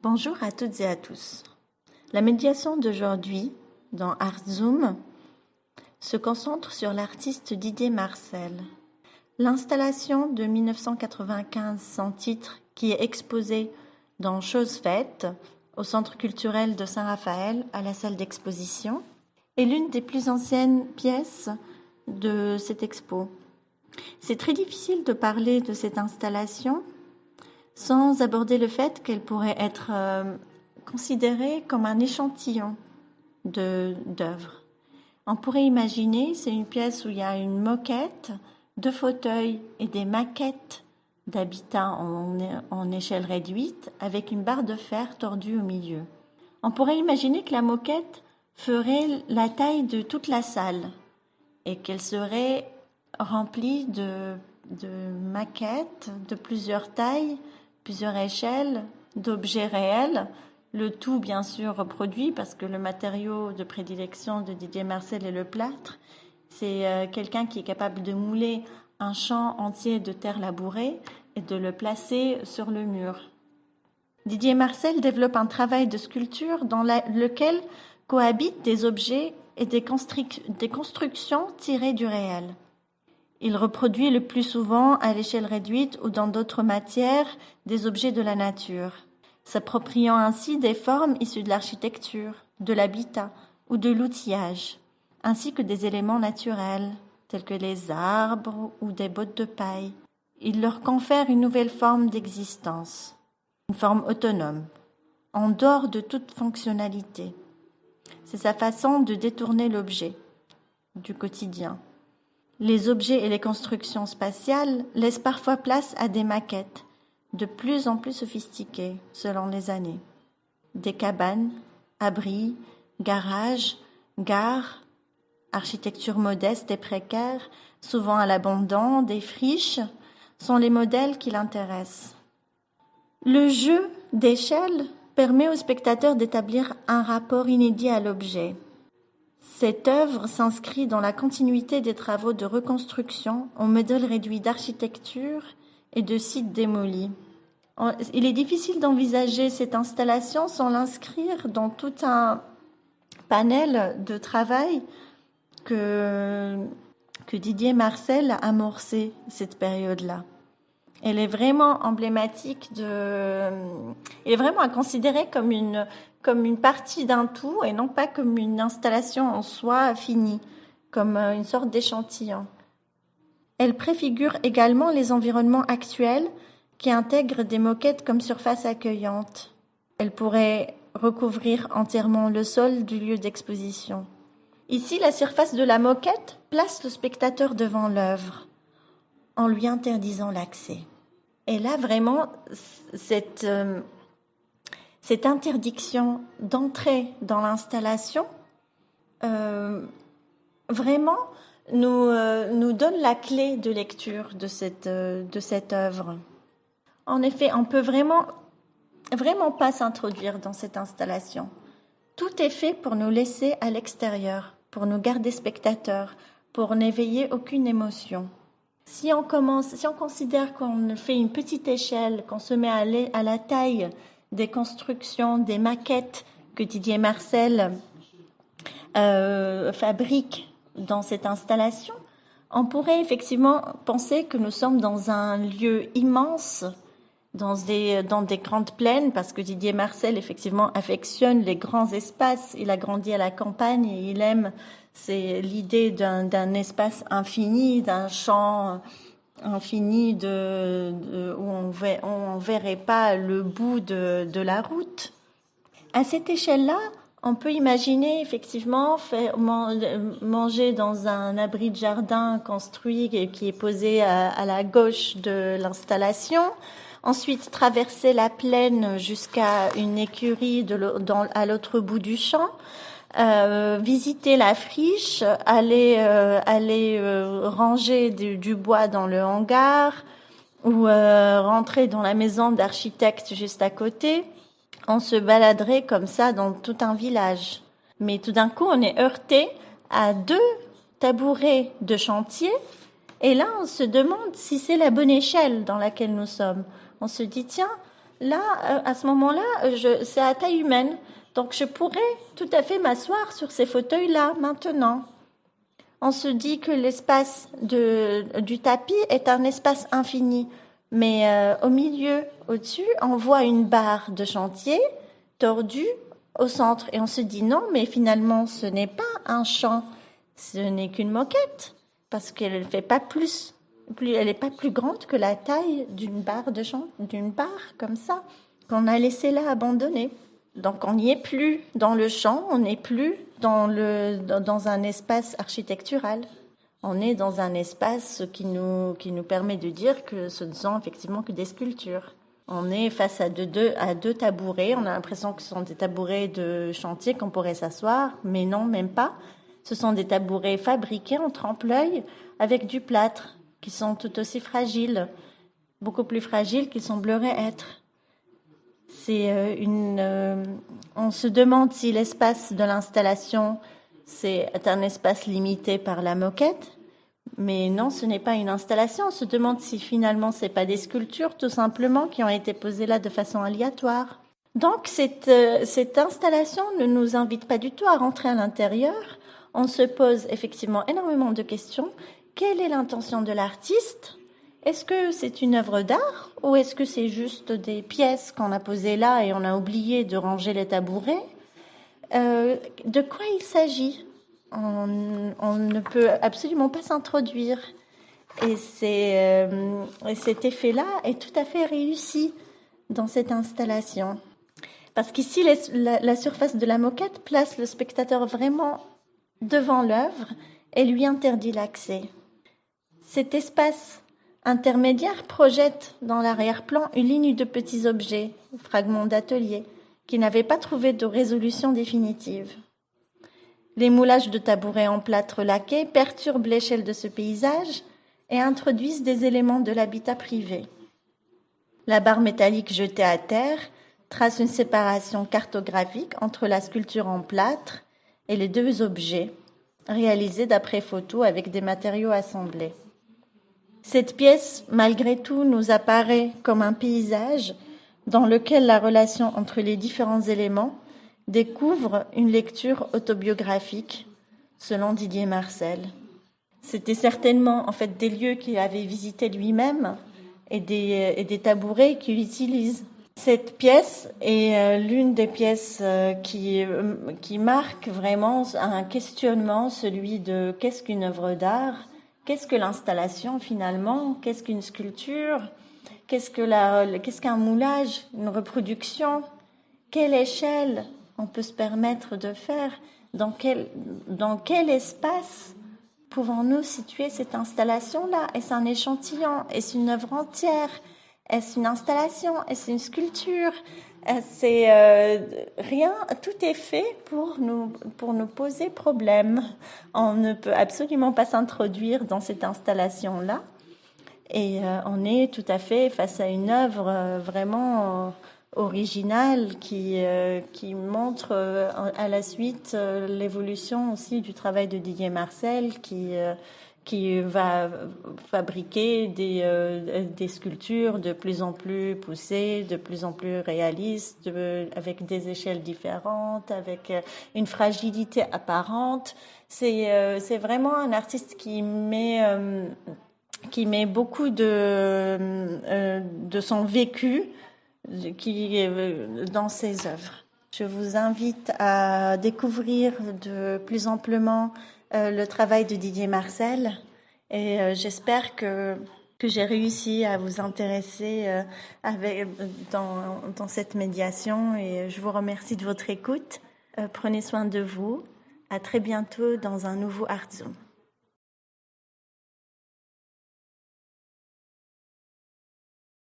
Bonjour à toutes et à tous. La médiation d'aujourd'hui, dans ArtZoom, se concentre sur l'artiste Didier Marcel. L'installation de 1995 sans titre, qui est exposée dans Chose faite, au Centre culturel de Saint-Raphaël, à la salle d'exposition, est l'une des plus anciennes pièces de cette expo. C'est très difficile de parler de cette installation sans aborder le fait qu'elle pourrait être considérée comme un échantillon d'œuvres. On pourrait imaginer, c'est une pièce où il y a une moquette, 2 fauteuils et des maquettes d'habitats en échelle réduite avec une barre de fer tordue au milieu. On pourrait imaginer que la moquette ferait la taille de toute la salle et qu'elle serait remplie de maquettes de plusieurs tailles, plusieurs échelles, d'objets réels, le tout bien sûr reproduit parce que le matériau de prédilection de Didier Marcel est le plâtre. C'est quelqu'un qui est capable de mouler un champ entier de terre labourée et de le placer sur le mur. Didier Marcel développe un travail de sculpture dans lequel cohabitent des objets et des constructions tirées du réel. Il reproduit le plus souvent à l'échelle réduite ou dans d'autres matières des objets de la nature, s'appropriant ainsi des formes issues de l'architecture, de l'habitat ou de l'outillage, ainsi que des éléments naturels, tels que les arbres ou des bottes de paille. Il leur confère une nouvelle forme d'existence, une forme autonome, en dehors de toute fonctionnalité. C'est sa façon de détourner l'objet du quotidien. Les objets et les constructions spatiales laissent parfois place à des maquettes, de plus en plus sophistiquées selon les années. Des cabanes, abris, garages, gares, architecture modeste et précaire, souvent à l'abandon, des friches, sont les modèles qui l'intéressent. Le jeu d'échelle permet au spectateur d'établir un rapport inédit à l'objet. Cette œuvre s'inscrit dans la continuité des travaux de reconstruction en modèle réduit d'architecture et de sites démolis. Il est difficile d'envisager cette installation sans l'inscrire dans tout un panel de travail que Didier Marcel a amorcé cette période-là. Elle est vraiment emblématique elle est vraiment à considérer comme une partie d'un tout et non pas comme une installation en soi finie, comme une sorte d'échantillon. Elle préfigure également les environnements actuels qui intègrent des moquettes comme surface accueillante. Elle pourrait recouvrir entièrement le sol du lieu d'exposition. Ici, la surface de la moquette place le spectateur devant l'œuvre, en lui interdisant l'accès. Et là, vraiment, cette interdiction d'entrer dans l'installation, vraiment, nous donne la clé de lecture de cette œuvre. En effet, on peut vraiment pas s'introduire dans cette installation. Tout est fait pour nous laisser à l'extérieur, pour nous garder spectateurs, pour n'éveiller aucune émotion. Si on considère qu'on fait une petite échelle, qu'on se met à la taille des constructions, des maquettes que Didier Marcel fabrique dans cette installation, on pourrait effectivement penser que nous sommes dans un lieu immense, dans des grandes plaines, parce que Didier Marcel effectivement affectionne les grands espaces. Il a grandi à la campagne et il aime, c'est l'idée d'un espace infini, d'un champ infini où on verrait pas le bout de la route. À cette échelle-là, on peut imaginer effectivement manger dans un abri de jardin construit qui est posé à la gauche de l'installation. Ensuite, traverser la plaine jusqu'à une écurie à l'autre bout du champ, visiter la friche, aller ranger du bois dans le hangar ou rentrer dans la maison d'architecte juste à côté. On se baladerait comme ça dans tout un village. Mais tout d'un coup, on est heurté à 2 tabourets de chantier et là, on se demande si c'est la bonne échelle dans laquelle nous sommes. On se dit, tiens, là, à ce moment-là, c'est à taille humaine. Donc, je pourrais tout à fait m'asseoir sur ces fauteuils-là maintenant. On se dit que l'espace du tapis est un espace infini. Mais au milieu, au-dessus, on voit une barre de chantier tordue au centre. Et on se dit non, mais finalement, ce n'est pas un champ, ce n'est qu'une moquette, parce qu'elle ne fait pas elle n'est pas plus grande que la taille d'une barre d'une barre comme ça, qu'on a laissé là abandonnée. Donc on n'y est plus dans le champ, on n'est plus dans un espace architectural. On est dans un espace qui nous permet de dire que ce ne sont effectivement que des sculptures. On est face à deux tabourets. On a l'impression que ce sont des tabourets de chantier qu'on pourrait s'asseoir, mais non, même pas. Ce sont des tabourets fabriqués en trempe-l'œil avec du plâtre, qui sont tout aussi fragiles, beaucoup plus fragiles qu'ils sembleraient être. On se demande si l'espace de l'installation c'est un espace limité par la moquette, mais non, ce n'est pas une installation. On se demande si finalement c'est pas des sculptures tout simplement qui ont été posées là de façon aléatoire. Donc cette installation ne nous invite pas du tout à rentrer à l'intérieur. On se pose effectivement énormément de questions. Quelle est l'intention de l'artiste ? Est-ce que c'est une œuvre d'art ou est-ce que c'est juste des pièces qu'on a posées là et on a oublié de ranger les tabourets ? De quoi il s'agit ? On ne peut absolument pas s'introduire. Et cet effet-là est tout à fait réussi dans cette installation. Parce qu'ici, la surface de la moquette place le spectateur vraiment devant l'œuvre et lui interdit l'accès. Cet espace intermédiaire projette dans l'arrière-plan une ligne de petits objets, fragments d'atelier, qui n'avaient pas trouvé de résolution définitive. Les moulages de tabourets en plâtre laqué perturbent l'échelle de ce paysage et introduisent des éléments de l'habitat privé. La barre métallique jetée à terre trace une séparation cartographique entre la sculpture en plâtre et les deux objets, réalisés d'après photo avec des matériaux assemblés. Cette pièce, malgré tout, nous apparaît comme un paysage dans lequel la relation entre les différents éléments découvre une lecture autobiographique, selon Didier Marcel. C'était certainement en fait des lieux qu'il avait visités lui-même et des tabourets qu'il utilise. Cette pièce est l'une des pièces qui marque vraiment un questionnement, celui de qu'est-ce qu'une œuvre d'art, qu'est-ce que l'installation finalement, qu'est-ce qu'une sculpture, qu'est-ce qu'un moulage, une reproduction, quelle échelle on peut se permettre de faire, dans quel espace pouvons-nous situer cette installation-là ? Est-ce un échantillon ? Est-ce une œuvre entière ? Est-ce une installation ? Est-ce une sculpture ? C'est rien, tout est fait pour nous poser problème. On ne peut absolument pas s'introduire dans cette installation-là. Et on est tout à fait face à une œuvre vraiment originale qui montre à la suite l'évolution aussi du travail de Didier Marcel qui va fabriquer des sculptures de plus en plus poussées, de plus en plus réalistes, avec des échelles différentes, avec une fragilité apparente. C'est vraiment un artiste qui met beaucoup de son vécu dans ses œuvres. Je vous invite à découvrir de plus amplement le travail de Didier Marcel et j'espère que j'ai réussi à vous intéresser dans cette médiation et je vous remercie de votre écoute. Prenez soin de vous. À très bientôt dans un nouveau Art Zoom.